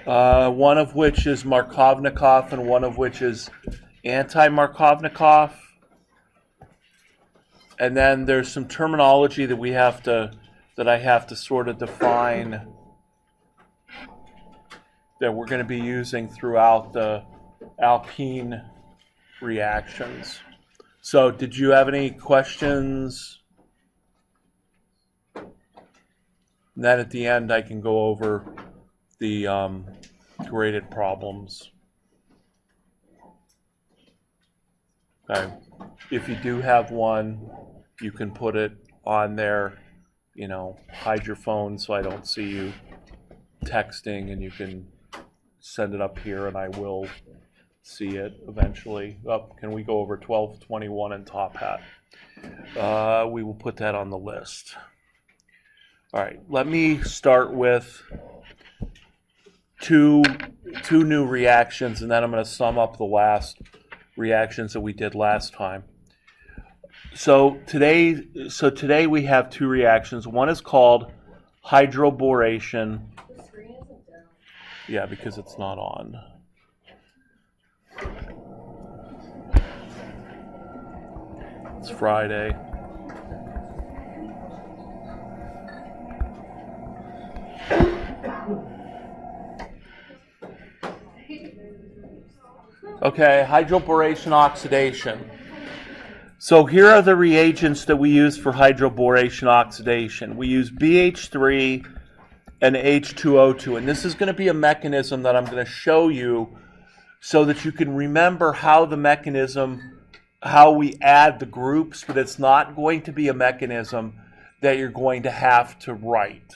one of which is Markovnikov and one of which is anti-Markovnikov. And then there's some terminology that I have to sort of define that we're going to be using throughout the alkene reactions. So did you have any questions? And then at the end I can go over the graded problems. Okay. If you do have one, you can put it on there, hide your phone so I don't see you texting, and you can send it up here and I will see it eventually. Can we go over 1221 and top hat? We will put that on the list. All right, let me start with two new reactions, and then I'm going to sum up the last reactions that we did last time. So today we have two reactions. One is called hydroboration. The screen isn't down. Yeah, because it's not on. It's Friday. Okay, hydroboration oxidation. So here are the reagents that we use for hydroboration oxidation. We use BH3 and H2O2, and this is going to be a mechanism that I'm going to show you so that you can remember how we add the groups, but it's not going to be a mechanism that you're going to have to write.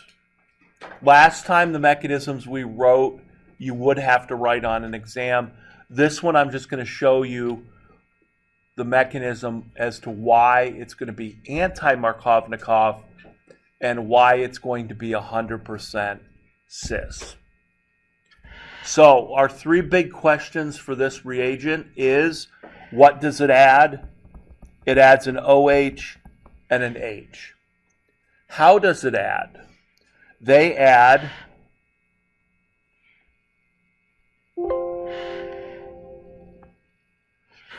Last time the mechanisms we wrote, you would have to write on an exam. This one I'm just going to show you the mechanism as to why it's going to be anti-Markovnikov and why it's going to be 100% cis. So our three big questions for this reagent is, what does it add? It adds an OH and an H. How does it add? They add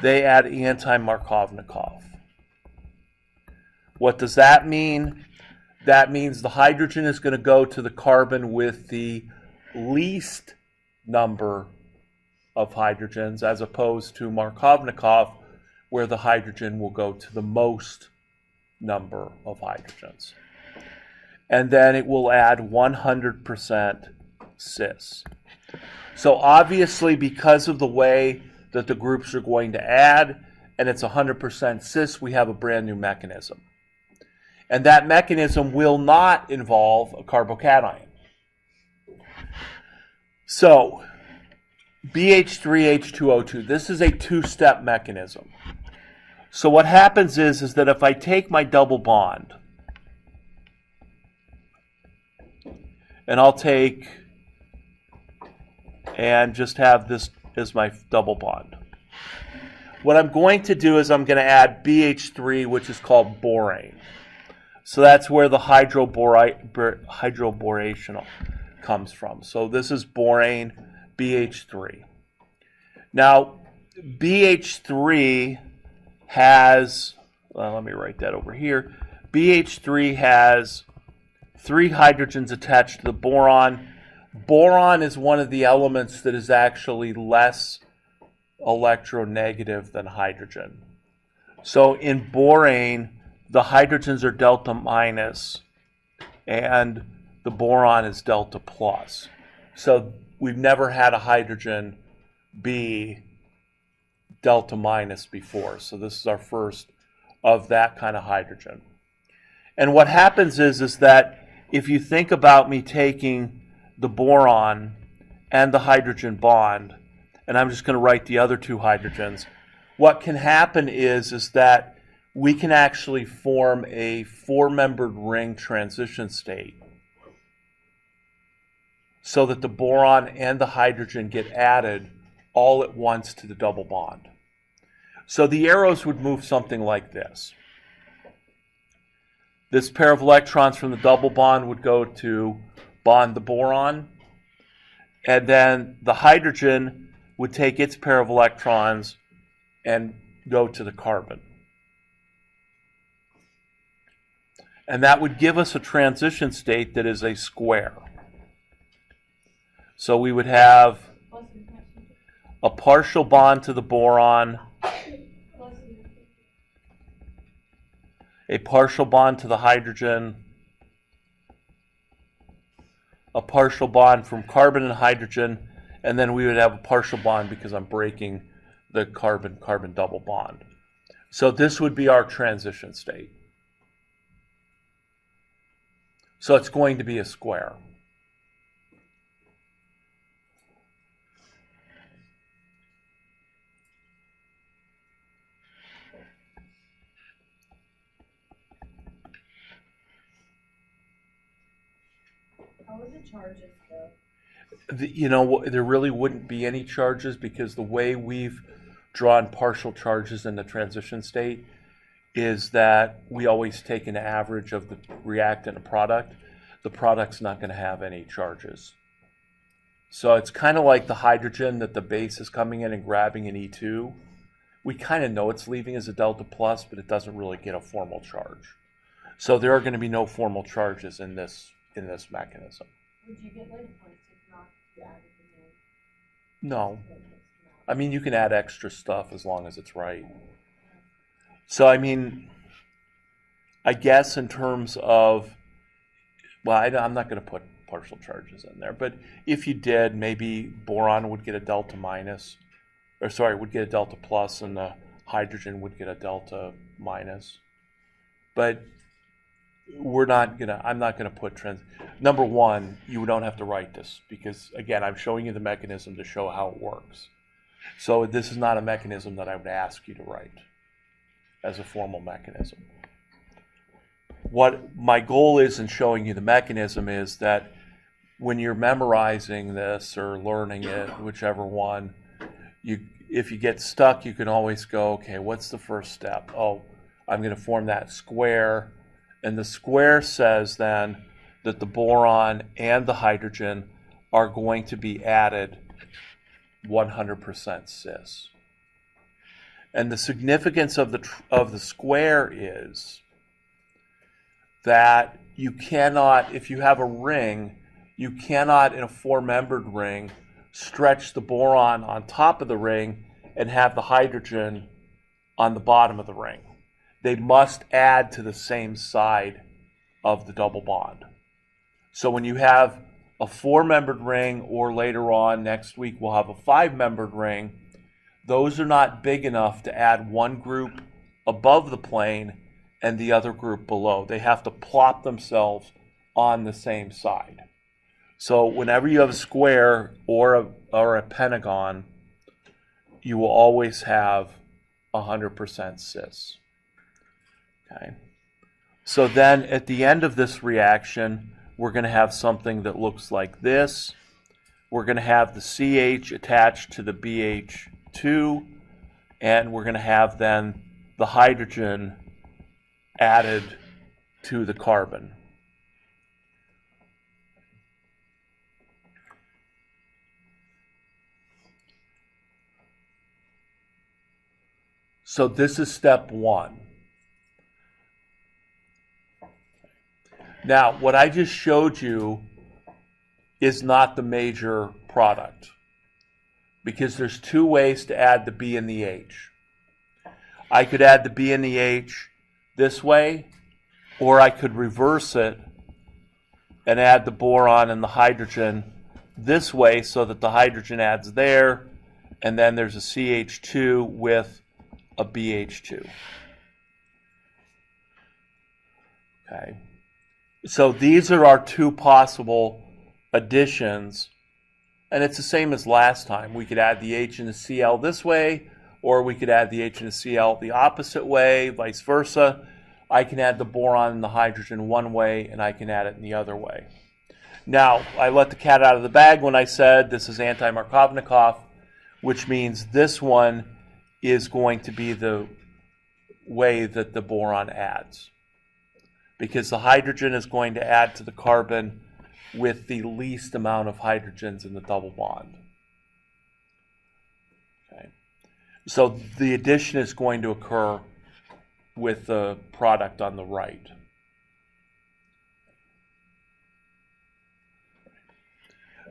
anti-Markovnikov. What does that mean? That means the hydrogen is going to go to the carbon with the least number of hydrogens, as opposed to Markovnikov, where the hydrogen will go to the most number of hydrogens. And then it will add 100% cis. So obviously, because of the way that the groups are going to add, and it's 100% cis, we have a brand new mechanism. And that mechanism will not involve a carbocation. So, BH3H2O2, this is a two-step mechanism. So what happens is that if I take my double bond, and I'll take and just have this as my double bond. What I'm going to do is I'm going to add BH3, which is called borane. So that's where the hydroboration comes from. So this is borane, BH3. Now, BH3 has, let me write that over here. BH3 has 3 hydrogens attached to the boron. Boron is one of the elements that is actually less electronegative than hydrogen. So in borane, the hydrogens are delta minus and the boron is delta plus. So we've never had a hydrogen be delta minus before. So this is our first of that kind of hydrogen. And what happens is that if you think about me taking the boron and the hydrogen bond, and I'm just going to write the other 2 hydrogens, what can happen is that we can actually form a 4-membered ring transition state so that the boron and the hydrogen get added all at once to the double bond. So the arrows would move something like this. This pair of electrons from the double bond would go to bond the boron, And then the hydrogen would take its pair of electrons and go to the carbon. And that would give us a transition state that is a square. So we would have a partial bond to the boron, a partial bond to the hydrogen, a partial bond from carbon and hydrogen, and then we would have a partial bond because I'm breaking the carbon-carbon double bond. So this would be our transition state. So it's going to be a square. How would the charges go? There really wouldn't be any charges because the way we've drawn partial charges in the transition state is that we always take an average of the reactant and product. The product's not going to have any charges. So it's kind of like the hydrogen that the base is coming in and grabbing an E2. We kind of know it's leaving as a delta plus, but it doesn't really get a formal charge. So there are going to be no formal charges in this mechanism. Would you get like points if not you added the No. I mean, you can add extra stuff as long as it's right. So, I mean, I guess in terms of, well, I'm not going to put partial charges in there, but if you did, maybe boron would get a delta minus, would get a delta plus, and the hydrogen would get a delta minus. But I'm not gonna put number one, you don't have to write this because again, I'm showing you the mechanism to show how it works. So this is not a mechanism that I would ask you to write as a formal mechanism. What my goal is in showing you the mechanism is that when you're memorizing this or learning it, whichever one, if you get stuck, you can always go, okay, what's the first step? Oh, I'm going to form that square. And the square says then that the boron and the hydrogen are going to be added 100% cis. And the significance of the square is that you cannot, if you have a ring, you cannot in a four-membered ring stretch the boron on top of the ring and have the hydrogen on the bottom of the ring. They must add to the same side of the double bond. So when you have a four-membered ring, or later on next week we'll have a five-membered ring, those are not big enough to add one group above the plane and the other group below. They have to plop themselves on the same side. So whenever you have a square or a pentagon, you will always have 100% cis. Okay. So then at the end of this reaction, we're going to have something that looks like this. We're going to have the CH attached to the BH2, and we're going to have then the hydrogen added to the carbon. So this is step one. Now, what I just showed you is not the major product because there's two ways to add the B and the H. I could add the B and the H this way, or I could reverse it and add the boron and the hydrogen this way so that the hydrogen adds there, and then there's a CH2 with a BH2. Okay. So these are our two possible additions, and it's the same as last time. We could add the H and the Cl this way, or we could add the H and the Cl the opposite way, vice versa. I can add the boron and the hydrogen one way, and I can add it in the other way. Now, I let the cat out of the bag when I said this is anti-Markovnikov, which means this one is going to be the way that the boron adds. Because the hydrogen is going to add to the carbon with the least amount of hydrogens in the double bond. Okay. So the addition is going to occur with the product on the right.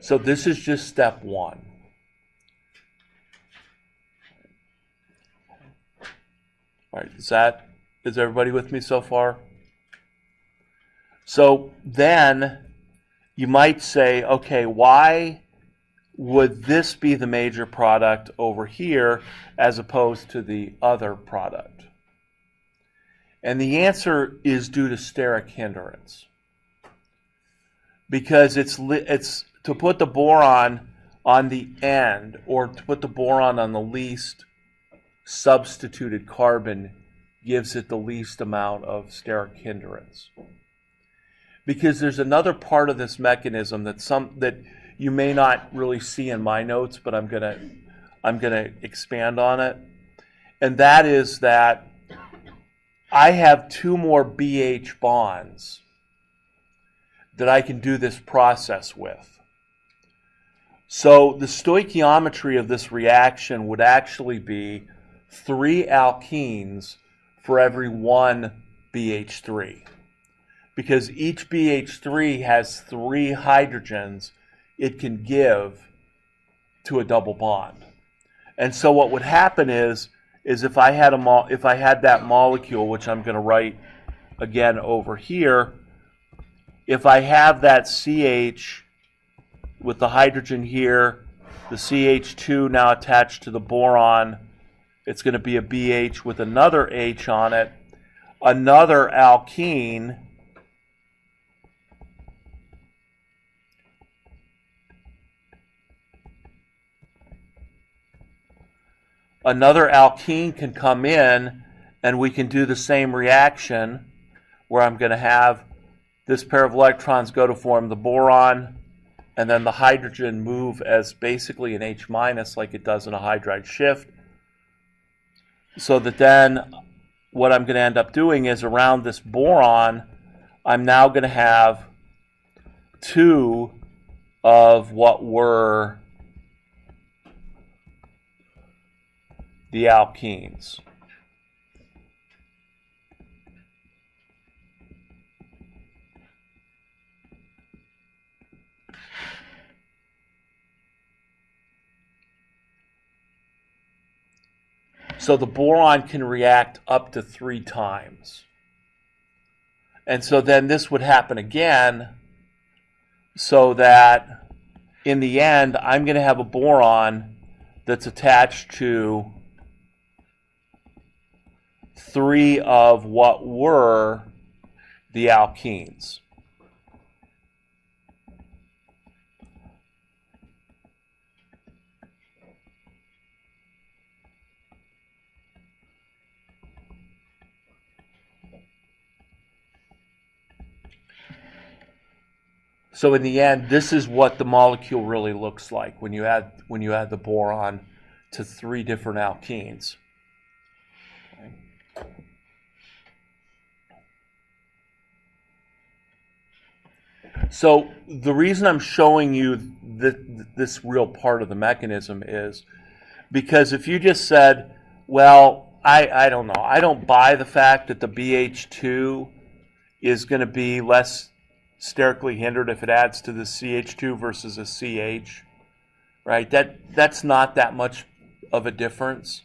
So this is just step one. All right, is everybody with me so far? So then you might say, okay, why would this be the major product over here as opposed to the other product? And the answer is due to steric hindrance. Because it's to put the boron on the end, or to put the boron on the least substituted carbon, gives it the least amount of steric hindrance. Because there's another part of this mechanism that you may not really see in my notes, but I'm gonna expand on it, and that is that I have two more BH bonds that I can do this process with. So the stoichiometry of this reaction would actually be 3 alkenes for every 1 BH3. Because each BH3 has 3 hydrogens it can give to a double bond. And so what would happen is if I had that molecule, which I'm going to write again over here, if I have that CH with the hydrogen here, the CH2 now attached to the boron, it's going to be a BH with another H on it, another alkene, can come in, and we can do the same reaction where I'm going to have this pair of electrons go to form the boron, and then the hydrogen move as basically an H- like it does in a hydride shift. So that then what I'm going to end up doing is around this boron, I'm now going to have 2 of what were the alkenes. So the boron can react up to 3 times. And so then this would happen again, so that in the end, I'm going to have a boron that's attached to 3 of what were the alkenes. So in the end, this is what the molecule really looks like when you add the boron to 3 different alkenes. Okay. So the reason I'm showing you this real part of the mechanism is because if you just said, well, I don't know, I don't buy the fact that the BH2 is going to be less sterically hindered if it adds to the CH2 versus a CH, right? That's not that much of a difference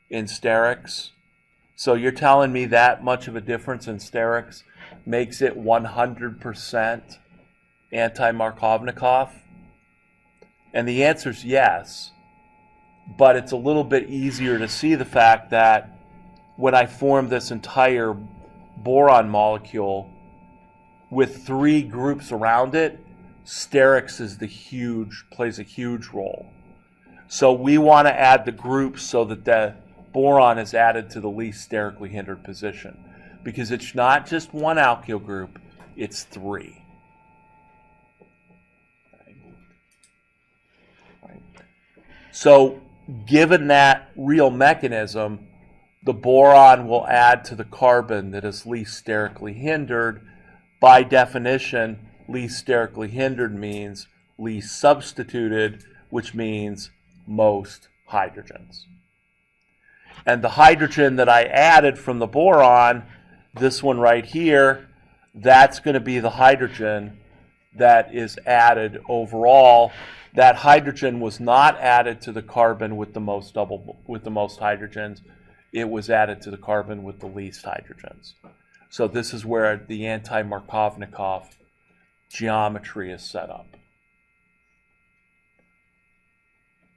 in sterics. So you're telling me that much of a difference in sterics makes it 100% anti-Markovnikov? And the answer is yes, but it's a little bit easier to see the fact that when I form this entire boron molecule with 3 groups around it, sterics plays a huge role. So we want to add the groups so that the boron is added to the least sterically hindered position, because it's not just 1 alkyl group, it's 3. Right. So given that real mechanism, the boron will add to the carbon that is least sterically hindered. By definition, least sterically hindered means least substituted, which means most hydrogens. And the hydrogen that I added from the boron, this one right here, that's going to be the hydrogen that is added overall. That hydrogen was not added to the carbon with the most hydrogens. It was added to the carbon with the least hydrogens. So this is where the anti-Markovnikov geometry is set up.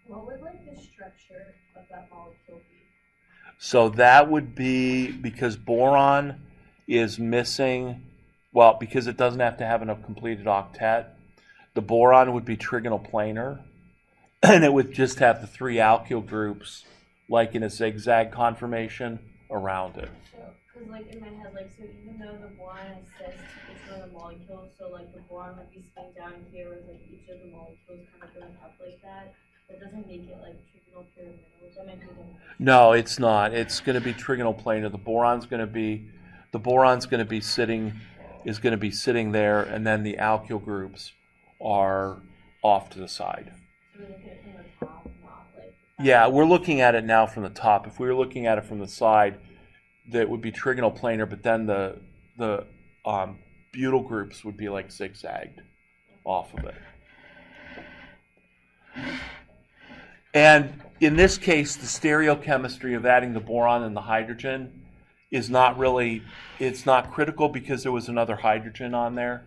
What would like the structure of that molecule be? So that would be, because boron is missing, well, because it doesn't have to have a completed octet, the boron would be trigonal planar, and it would just have the 3 alkyl groups, like in a zigzag conformation, around it. So, because like in my head, like, so even though the boron assists each one of the molecules, so like the boron would be sitting down here, whereas like each of the molecules kind of going up like that, that doesn't make it like trigonal pyramidal. That might be different. No, it's not. It's going to be trigonal planar. The boron's going to be sitting there, and then the alkyl groups are off to the side. So we look at it from the top, not like. Yeah, we're looking at it now from the top. If we were looking at it from the side, that would be trigonal planar, but then the butyl groups would be like zigzagged off of it. And in this case, the stereochemistry of adding the boron and the hydrogen is not really, it's not critical because there was another hydrogen on there.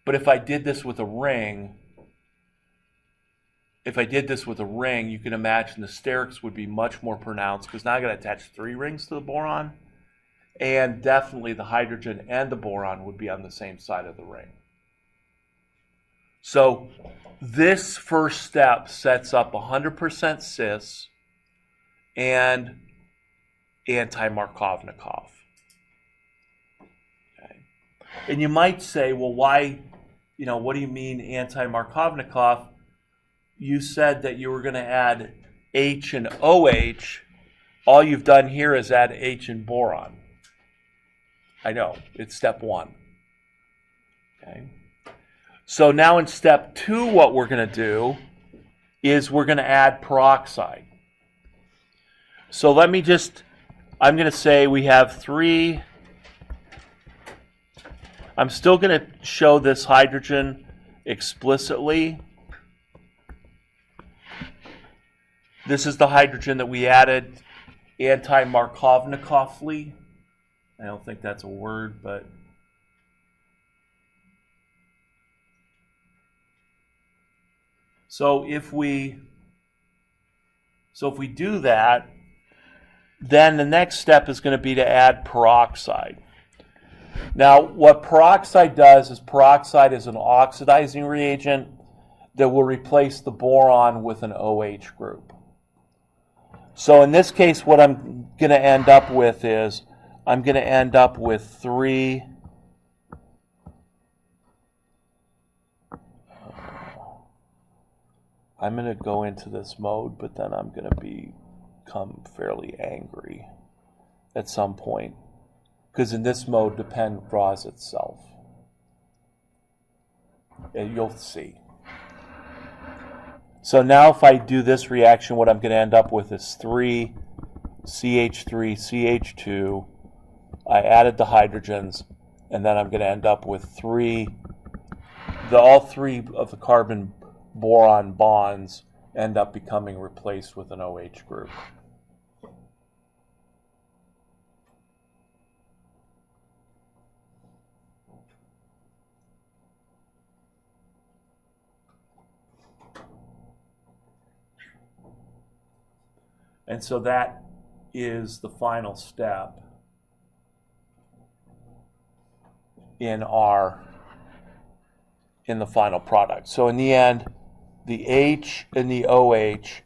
But if I did this with a ring, you can imagine the sterics would be much more pronounced, because now I got to attach 3 rings to the boron, and definitely the hydrogen and the boron would be on the same side of the ring. So this first step sets up 100% cis and anti-Markovnikov. Okay. And you might say, well, why, what do you mean anti-Markovnikov? You said that you were going to add H and OH. All you've done here is add H and boron. I know, it's step 1. Okay. So now in step 2, what we're going to do is we're going to add peroxide. So I'm going to say we have 3. I'm still going to show this hydrogen explicitly. This is the hydrogen that we added anti-Markovnikovly. I don't think that's a word, but so if we do that, then the next step is going to be to add peroxide. Now, what peroxide does is peroxide is an oxidizing reagent that will replace the boron with an OH group. So in this case, what I'm going to end up with is I'm going to end up with 3 I'm going to go into this mode, but then I'm going to become fairly angry at some point, because in this mode, the pen draws itself. And you'll see. So now if I do this reaction, what I'm going to end up with is 3 CH3, CH2. I added the hydrogens, and then I'm going to end up with all 3 of the carbon boron bonds end up becoming replaced with an OH group. And so that is the final step in the final product. So in the end, the H and the OH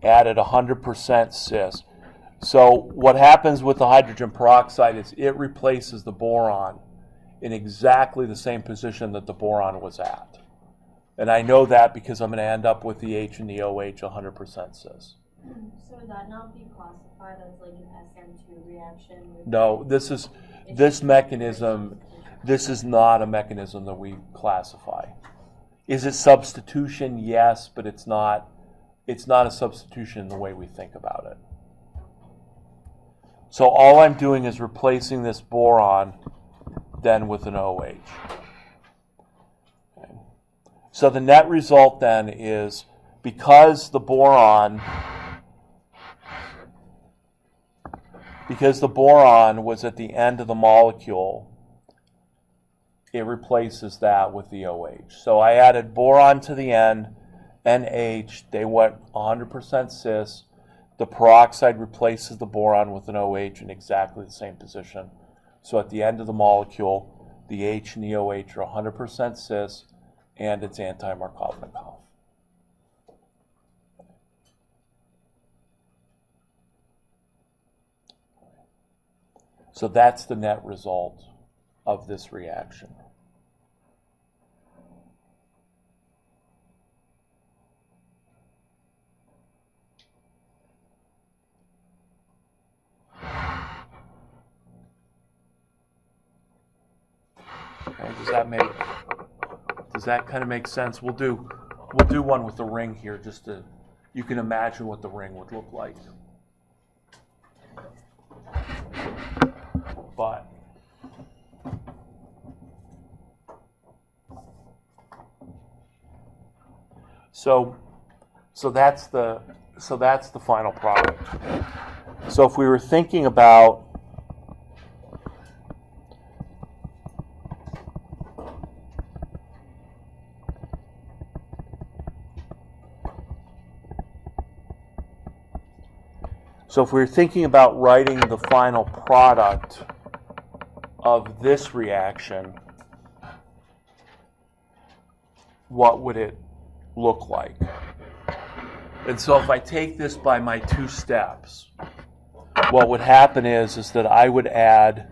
added 100% cis. So what happens with the hydrogen peroxide is it replaces the boron in exactly the same position that the boron was at. And I know that because I'm going to end up with the H and the OH 100% cis. So would that not be classified as like an SN2 reaction? No, this mechanism this is not a mechanism that we classify. Is it substitution? Yes, but it's not a substitution in the way we think about it. So all I'm doing is replacing this boron then with an OH. Okay. So the net result then is, because the boron was at the end of the molecule, it replaces that with the OH. So I added boron to the end, NH, they went 100% cis. The peroxide replaces the boron with an OH in exactly the same position. So at the end of the molecule, the H and the OH are 100% cis, and it's anti-Markovnikov. So that's the net result of this reaction. Okay, does that kind of make sense? We'll do one with the ring here, just to, you can imagine what the ring would look like. But so that's the final product. So if we were thinking about writing the final product of this reaction, what would it look like? And so if I take this by my two steps, what would happen is that I would add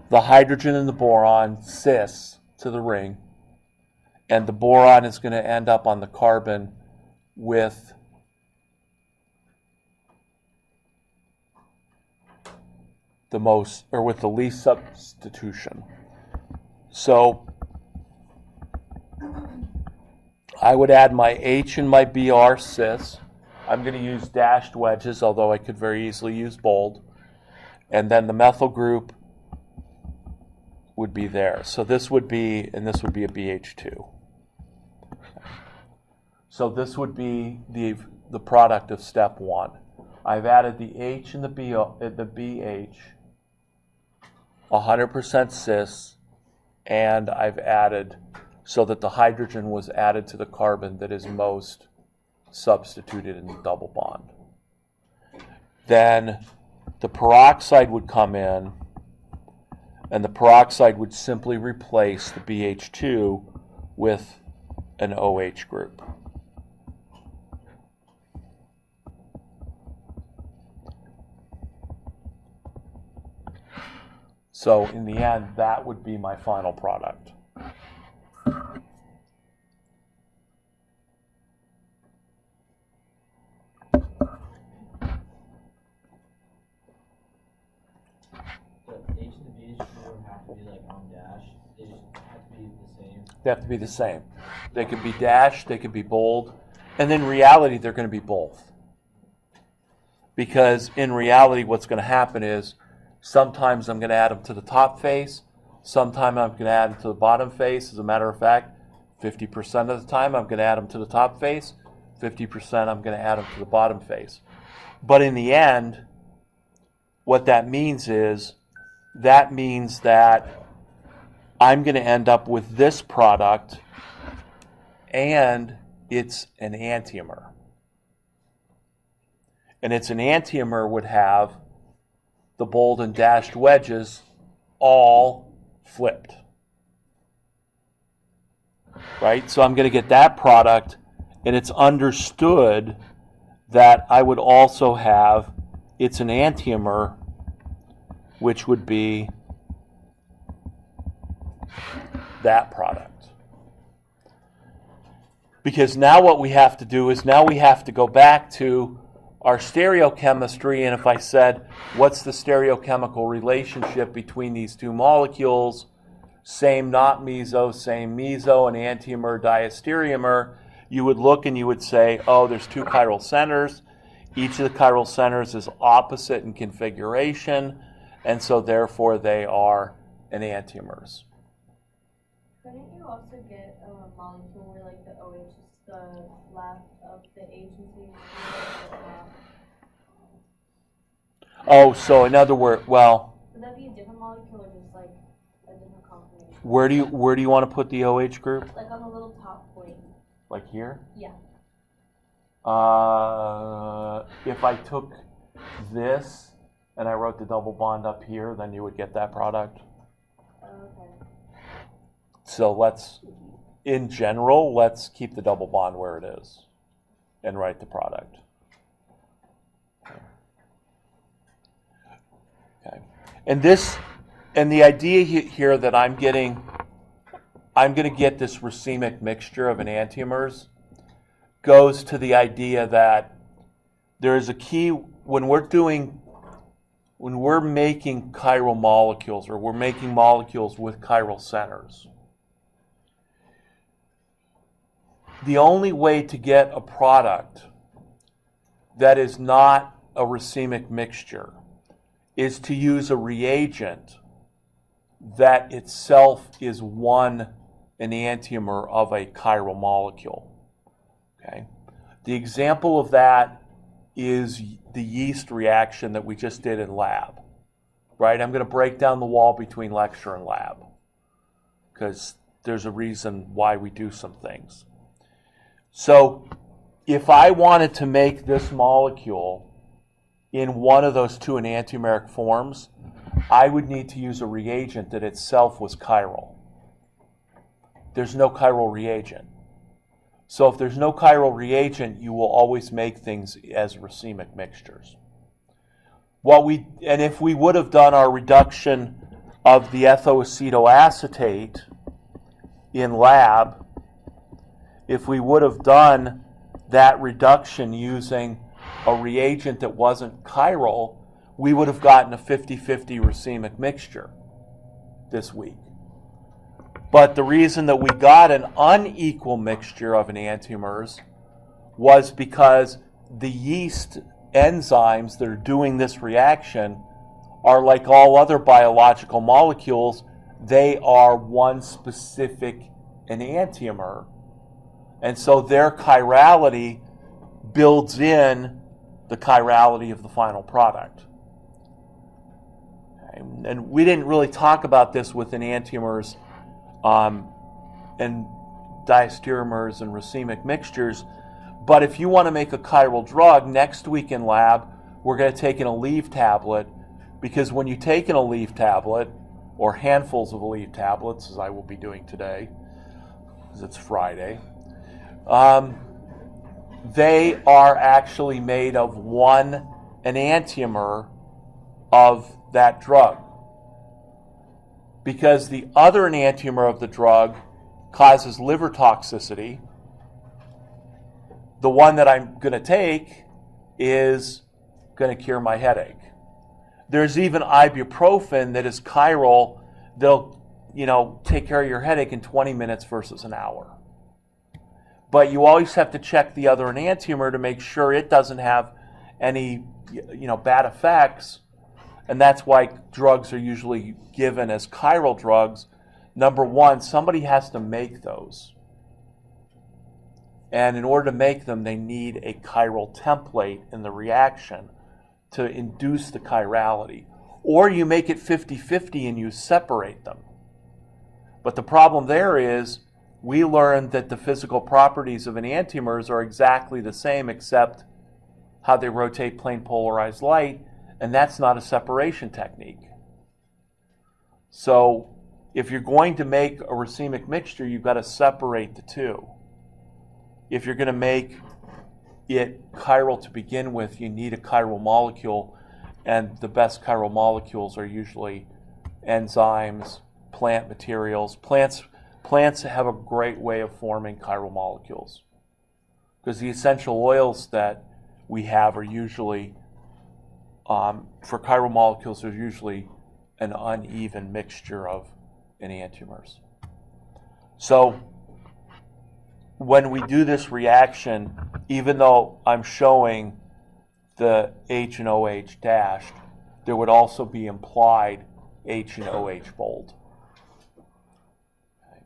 the hydrogen and the boron cis to the ring, and the boron is going to end up on the carbon with the least substitution. So I would add my H and my Br cis. I'm going to use dashed wedges, although I could very easily use bold. And then the methyl group would be there. So this would be, and this would be a BH2. So this would be the product of step one. I've added the H and the BH, 100% cis, and I've added so that the hydrogen was added to the carbon that is most substituted in the double bond. Then the peroxide would come in, and the peroxide would simply replace the BH2 with an OH group. So in the end, that would be my final product. They have to be the same. They can be dashed, they can be bold, and in reality, they're going to be both. Because in reality, what's going to happen is sometimes I'm going to add them to the top face, sometimes I'm going to add them to the bottom face. As a matter of fact, 50% of the time I'm going to add them to the top face, 50% I'm going to add them to the bottom face. But in the end, what that means is, that means that I'm going to end up with this product, and it's an enantiomer. And its enantiomer would have the bold and dashed wedges all flipped. Right? So I'm going to get that product, and it's understood that I would also have its enantiomer, which would be that product. Because now what we have to do is now we have to go back to our stereochemistry, and if I said, what's the stereochemical relationship between these two molecules, same not meso, same meso, an enantiomer, diastereomer, you would look and you would say, oh, there's two chiral centers. Each of the chiral centers is opposite in configuration, and so therefore they are enantiomers. Couldn't you also get a molecule where like the OH is the left of the H and so you Oh, so in other words, well, would that be a different molecule or just like a different confirmation? where do you want to put the OH group? Like on the little top point. Like here? Yeah. If I took this and I wrote the double bond up here, then you would get that product. Okay. So in general, let's keep the double bond where it is and write the product. Okay. And the idea here that I'm going to get this racemic mixture of enantiomers goes to the idea that there is a key when we're making chiral molecules, or we're making molecules with chiral centers. The only way to get a product that is not a racemic mixture is to use a reagent that itself is one enantiomer of a chiral molecule. Okay. The example of that is the yeast reaction that we just did in lab. Right? I'm going to break down the wall between lecture and lab because there's a reason why we do some things. So if I wanted to make this molecule in one of those two enantiomeric forms, I would need to use a reagent that itself was chiral. There's no chiral reagent. So if there's no chiral reagent, you will always make things as racemic mixtures. And if we would have done our reduction of the ethacetoacetate in lab, if we would have done that reduction using a reagent that wasn't chiral, we would have gotten a 50-50 racemic mixture this week. But the reason that we got an unequal mixture of enantiomers was because the yeast enzymes that are doing this reaction are like all other biological molecules. They are one specific enantiomer. And so their chirality builds in the chirality of the final product. Okay. And we didn't really talk about this with enantiomers and diastereomers and racemic mixtures, but if you want to make a chiral drug, next week in lab, we're going to take an Aleve tablet, because when you take an Aleve tablet, or handfuls of Aleve tablets, as I will be doing today, because it's Friday, they are actually made of one enantiomer of that drug. Because the other enantiomer of the drug causes liver toxicity, the one that I'm going to take is going to cure my headache. There's even ibuprofen that is chiral. They'll, take care of your headache in 20 minutes versus an hour. But you always have to check the other enantiomer to make sure it doesn't have any, bad effects. And that's why drugs are usually given as chiral drugs. Number one, somebody has to make those. And in order to make them, they need a chiral template in the reaction to induce the chirality. Or you make it 50-50 and you separate them. But the problem there is we learned that the physical properties of enantiomers are exactly the same except how they rotate plane polarized light. And that's not a separation technique. So if you're going to make a racemic mixture, you've got to separate the two. If you're going to make it chiral to begin with, you need a chiral molecule, and the best chiral molecules are usually enzymes, plant materials. Plants have a great way of forming chiral molecules, because the essential oils that we have are usually, for chiral molecules, there's usually an uneven mixture of enantiomers. So when we do this reaction, even though I'm showing the H and OH dashed, there would also be implied H and OH bold. Okay.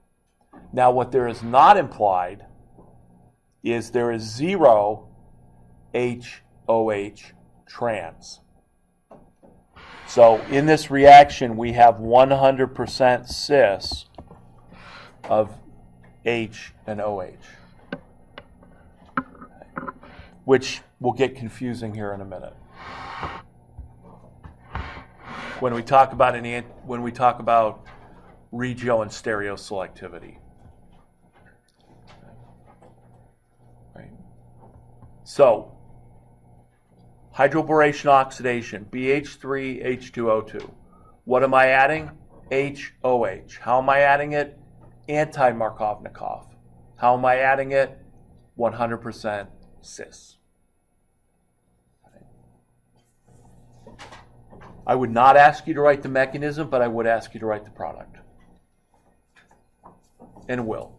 Now what there is not implied is there is 0 HOH trans. So in this reaction, we have 100% cis of H and OH, which will get confusing here in a minute. When we talk about regio and stereoselectivity. Right. So, hydroboration oxidation, BH3H2O2. What am I adding? HOH. How am I adding it? Anti-Markovnikov. How am I adding it? 100% cis. I would not ask you to write the mechanism, but I would ask you to write the product. And will.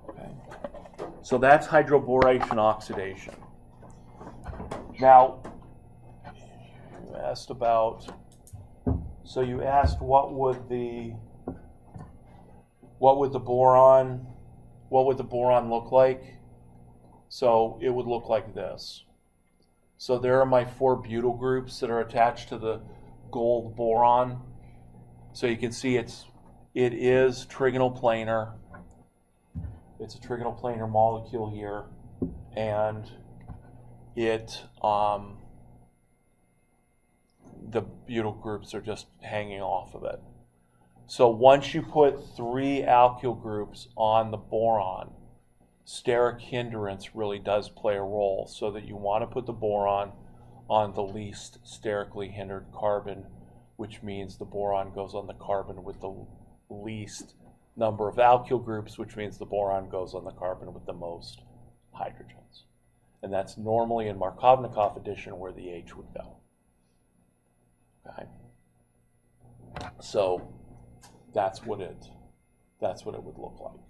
Okay. So that's hydroboration oxidation. Now, you asked about, so you asked what would the boron look like? So it would look like this. So there are my 4 butyl groups that are attached to the gold boron. So you can see it is trigonal planar. It's a trigonal planar molecule here, and the butyl groups are just hanging off of it. So once you put 3 alkyl groups on the boron, steric hindrance really does play a role, so that you want to put the boron on the least sterically hindered carbon, which means the boron goes on the carbon with the least number of alkyl groups, which means the boron goes on the carbon with the most hydrogens. And that's normally in Markovnikov addition where the H would go. Okay. So that's what it would look like.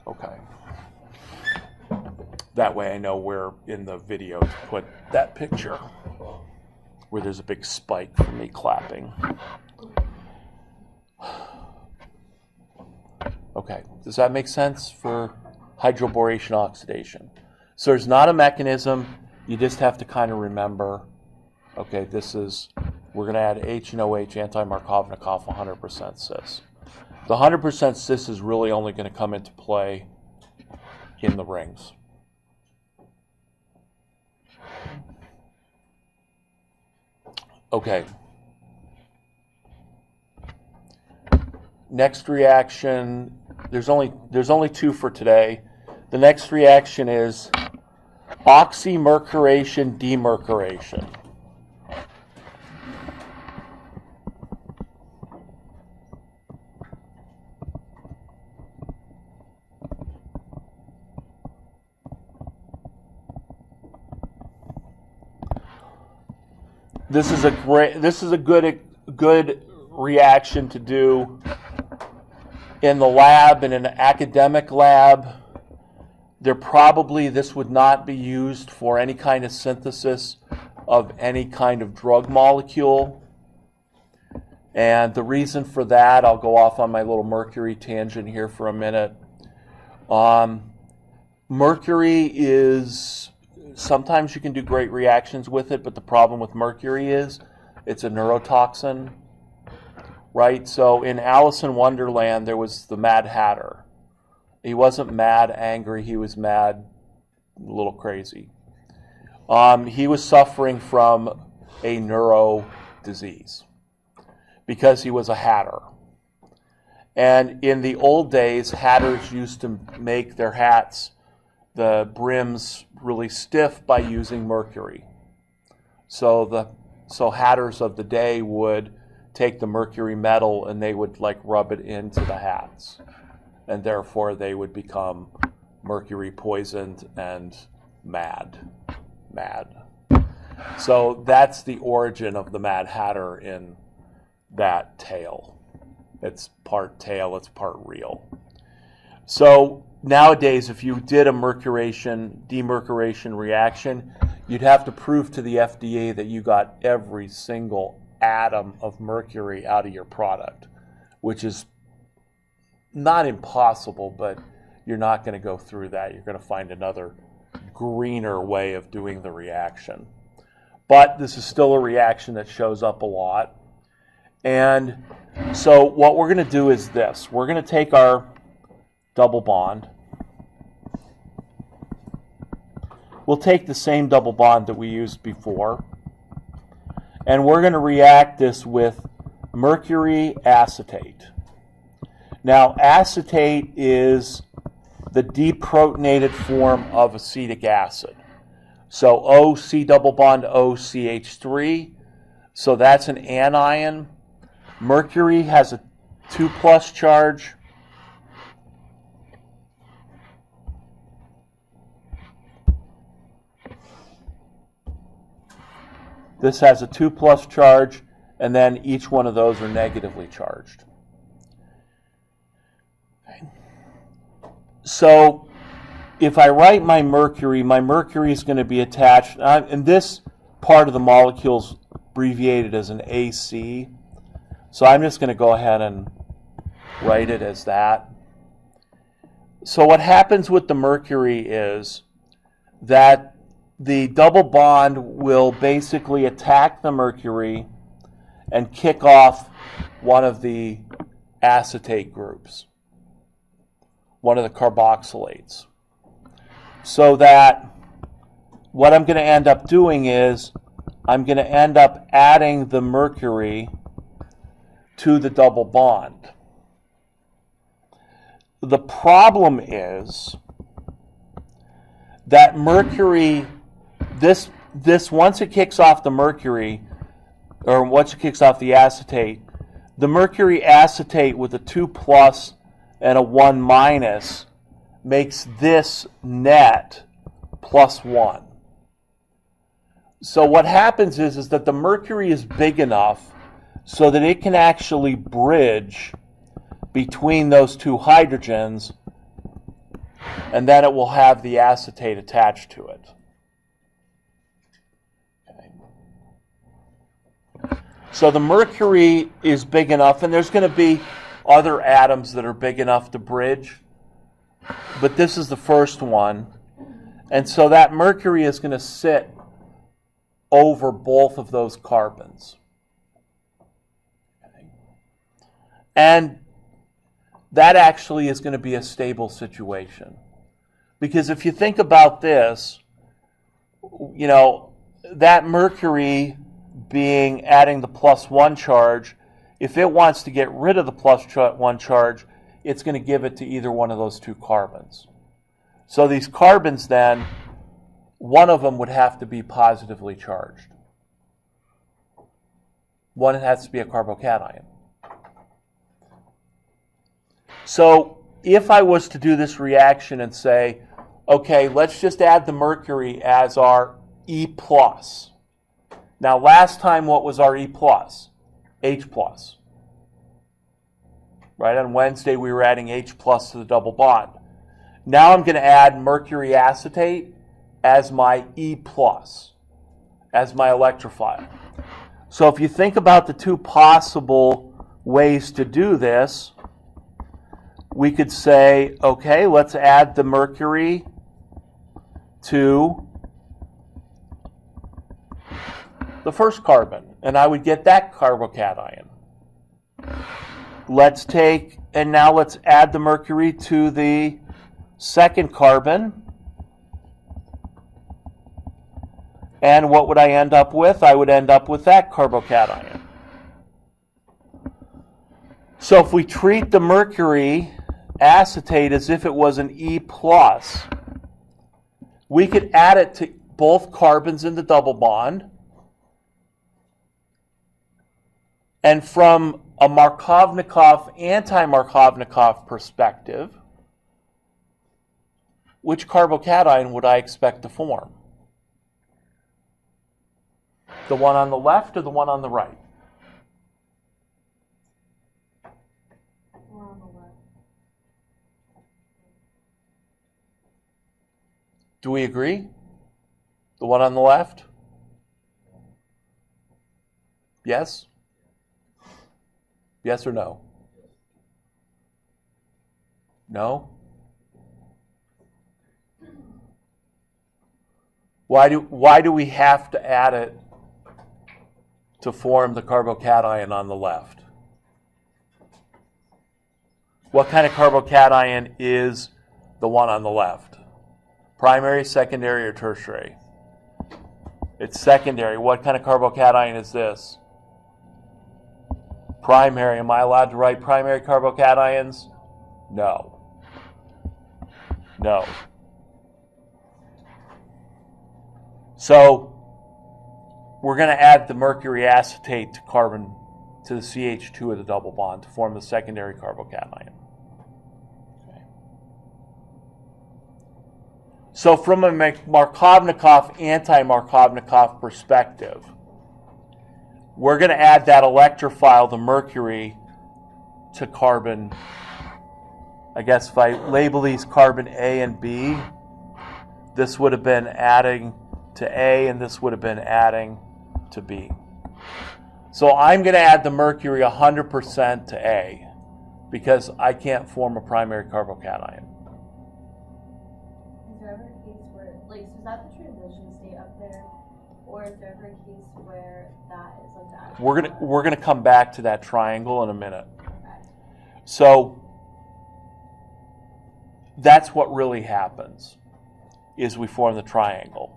Okay. That way I know where in the video to put that picture where there's a big spike for me clapping. Okay, does that make sense for hydroboration oxidation? So there's not a mechanism, you just have to kind of remember, okay, we're going to add H and OH anti-Markovnikov 100% cis. The 100% cis is really only going to come into play in the rings. Okay. Next reaction, there's only 2 for today. The next reaction is Oxymercuration De Mer Curation. This is a good reaction to do in the lab, in an academic lab. This would not be used for any kind of synthesis of any kind of drug molecule. And the reason for that, I'll go off on my little mercury tangent here for a minute. Mercury is, sometimes you can do great reactions with it, but the problem with mercury is it's a neurotoxin, right? So in Alice in Wonderland, there was the Mad Hatter. He wasn't mad angry, he was mad a little crazy. He was suffering from a neuro disease because he was a hatter. And in the old days, hatters used to make their hats, the brims, really stiff by using mercury. So hatters of the day would take the mercury metal and they would like rub it into the hats, and therefore they would become mercury poisoned and mad. So that's the origin of the Mad Hatter in that tale. It's part tale, it's part real. So nowadays, if you did a demercuration reaction, you'd have to prove to the FDA that you got every single atom of mercury out of your product, which is not impossible, but you're not going to go through that. You're going to find another greener way of doing the reaction. But this is still a reaction that shows up a lot. And so what we're going to do is this. We're going to take our double bond. We'll take the same double bond that we used before, and we're going to react this with mercury acetate. Now, acetate is the deprotonated form of acetic acid. So OC double bond OCH3, so that's an anion. Mercury has a 2+ charge. This has a 2+ charge, and then each one of those are negatively charged. Okay. So if I write my mercury is going to be attached, and this part of the molecule is abbreviated as an AC. So I'm just going to go ahead and write it as that. So what happens with the mercury is that the double bond will basically attack the mercury and kick off one of the acetate groups, one of the carboxylates. So that what I'm going to end up doing is I'm going to end up adding the mercury to the double bond. The problem is that mercury, this once it kicks off the mercury, or once it kicks off the acetate, the mercury acetate with a 2+ and a 1- makes this net +1. So what happens is that the mercury is big enough so that it can actually bridge between those two hydrogens, and then it will have the acetate attached to it. Okay. So the mercury is big enough, and there's going to be other atoms that are big enough to bridge, but this is the first one. And so that mercury is going to sit over both of those carbons. Okay. And that actually is going to be a stable situation. Because if you think about this, you know, that mercury adding the +1 charge, if it wants to get rid of the +1 charge, it's going to give it to either one of those two carbons. So these carbons then, one of them would have to be positively charged. One has to be a carbocation. So if I was to do this reaction and say, okay, let's just add the mercury as our E+. Now last time what was our E+? H+. Right, on Wednesday we were adding H+ to the double bond. Now I'm going to add mercury acetate as my E+, as my electrophile. So if you think about the two possible ways to do this, we could say, okay, let's add the mercury to the first carbon, and I would get that carbocation. Now let's add the mercury to the second carbon. And what would I end up with? I would end up with that carbocation. So if we treat the mercury acetate as if it was an E+, we could add it to both carbons in the double bond, And from a Markovnikov, anti-Markovnikov perspective, which carbocation would I expect to form? The one on the left or the one on the right? Or on the left. Do we agree? The one on the left? Yes? Yes or no? No? Why do we have to add it to form the carbocation on the left? What kind of carbocation is the one on the left? Primary, secondary, or tertiary? It's secondary. What kind of carbocation is this? Primary. Am I allowed to write primary carbocations? No. No. So we're going to add the mercury acetate to carbon to the CH2 of the double bond to form the secondary carbocation. Okay. So from a Markovnikov, anti-Markovnikov perspective, we're going to add that electrophile, the mercury, to carbon. I guess if I label these carbon A and B, this would have been adding to A and this would have been adding to B. So I'm going to add the mercury 100% to A because I can't form a primary carbocation. Is there ever a case where, like, so is that the transition state up there? Or is there ever a case where that is like the actual We're gonna come back to that triangle in a minute. Okay. So that's what really happens, is we form the triangle.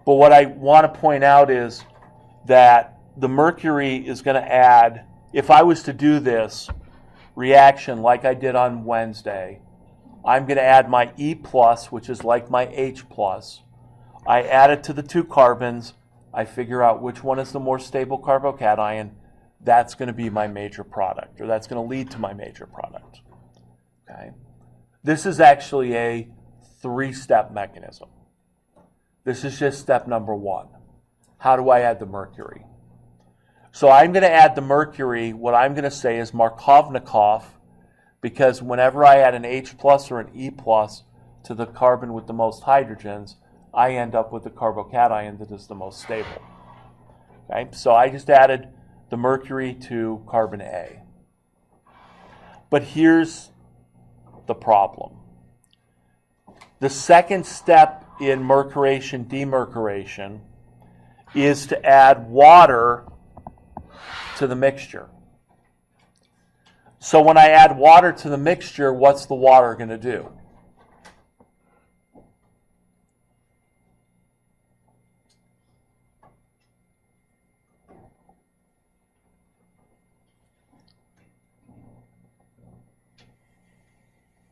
But what I want to point out is that the mercury is going to add, if I was to do this reaction like I did on Wednesday, I'm going to add my E plus, which is like my H plus. I add it to the two carbons. I figure out which one is the more stable carbocation. That's going to be my major product, or that's going to lead to my major product. Okay. This is actually a three-step mechanism. This is just step number one. How do I add the mercury? So I'm going to add the mercury. What I'm going to say is Markovnikov, because whenever I add an H plus or an E plus to the carbon with the most hydrogens, I end up with the carbocation that is the most stable. Okay, so I just added the mercury to carbon A. But here's the problem. The second step in mercuration demercuration is to add water to the mixture. So when I add water to the mixture, what's the water going to do?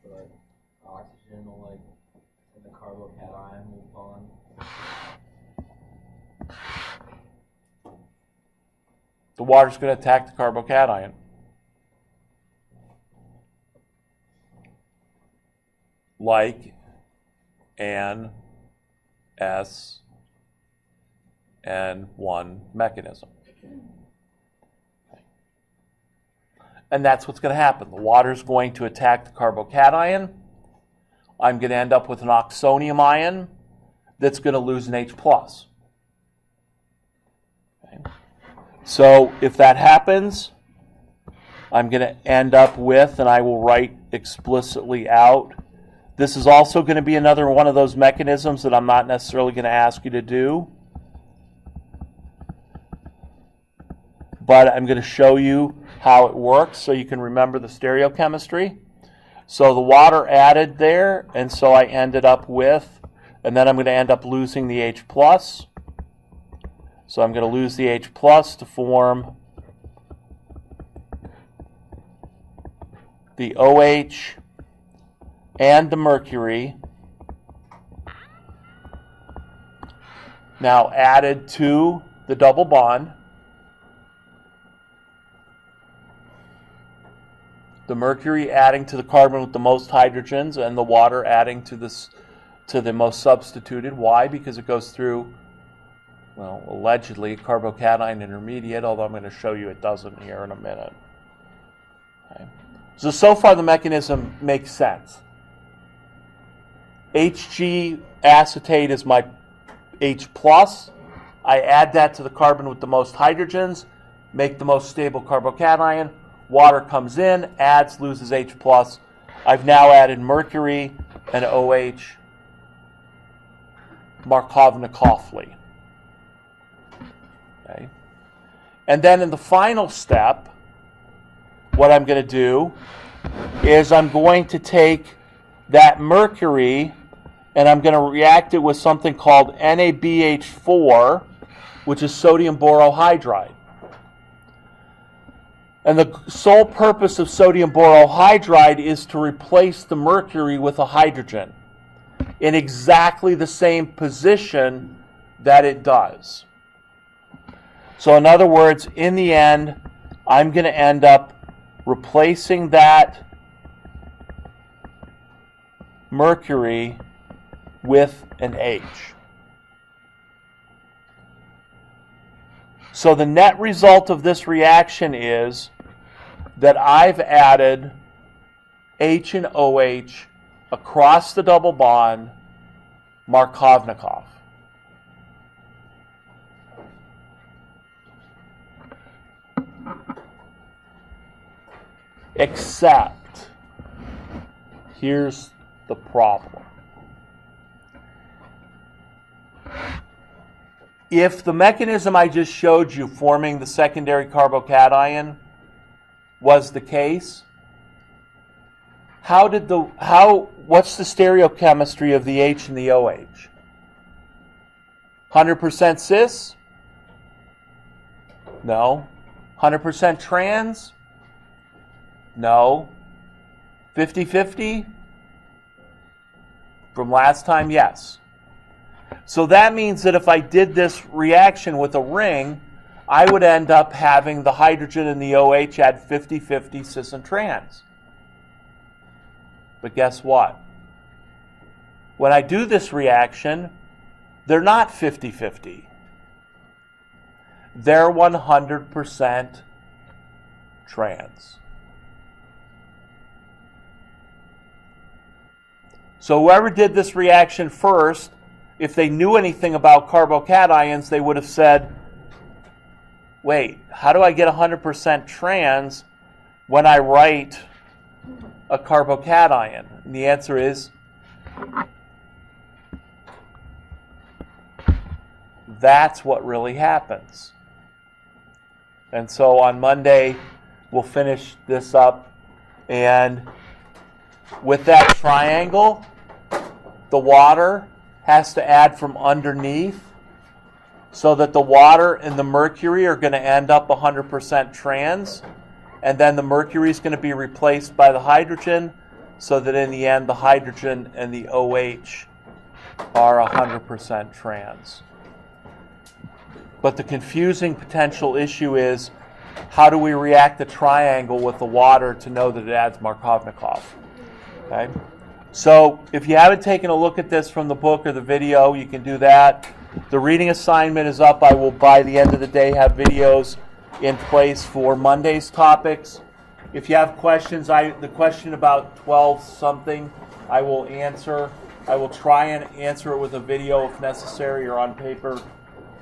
But oxygen will, like, and the carbocation will bond. The water's going to attack the carbocation. Like an SN1 mechanism. And that's what's going to happen. The water's going to attack the carbocation. I'm going to end up with an oxonium ion that's going to lose an H plus. Okay. So if that happens, I'm going to end up with, and I will write explicitly out, this is also going to be another one of those mechanisms that I'm not necessarily going to ask you to do. But I'm going to show you how it works so you can remember the stereochemistry. So the water added there, and so I ended up with, and then I'm going to end up losing the H plus. So I'm going to lose the H plus to form the OH and the mercury, now added to the double bond. The mercury adding to the carbon with the most hydrogens, and the water adding to the most substituted. Why? Because it goes through, well, allegedly, carbocation intermediate, although I'm going to show you it doesn't here in a minute. Okay. So far the mechanism makes sense. Hg acetate is my H+. I add that to the carbon with the most hydrogens, make the most stable carbocation. Water comes in, adds, loses H+. I've now added mercury and OH Markovnikovly. Okay. And then in the final step, what I'm going to do is I'm going to take that mercury and I'm going to react it with something called NaBH4, which is sodium borohydride. And the sole purpose of sodium borohydride is to replace the mercury with a hydrogen in exactly the same position that it does. So in other words, in the end, I'm going to end up replacing that mercury with an H. So the net result of this reaction is that I've added H and OH across the double bond Markovnikov. Except, here's the problem. If the mechanism I just showed you forming the secondary carbocation was the case, what's the stereochemistry of the H and the OH? 100% cis? No. 100% trans? No. 50-50? From last time, yes. So that means that if I did this reaction with a ring, I would end up having the hydrogen and the OH add 50-50 cis and trans. But guess what? When I do this reaction, they're not 50-50. They're 100% trans. So whoever did this reaction first, if they knew anything about carbocations, they would have said, wait, how do I get 100% trans when I write a carbocation? And the answer is, that's what really happens. And so on Monday, we'll finish this up. And with that triangle, the water has to add from underneath so that the water and the mercury are going to end up 100% trans. And then the mercury is going to be replaced by the hydrogen so that in the end the hydrogen and the OH are 100% trans. But the confusing potential issue is, how do we react the triangle with the water to know that it adds Markovnikov? Okay? So if you haven't taken a look at this from the book or the video, you can do that. The reading assignment is up. I will, by the end of the day, have videos in place for Monday's topics. If you have questions, the question about 12-something, I will answer. I will try and answer it with a video if necessary or on paper.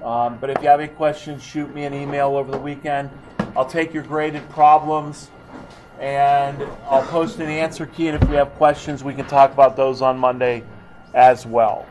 But if you have any questions, shoot me an email over the weekend. I'll take your graded problems and I'll post an answer key, and if we have questions, we can talk about those on Monday as well.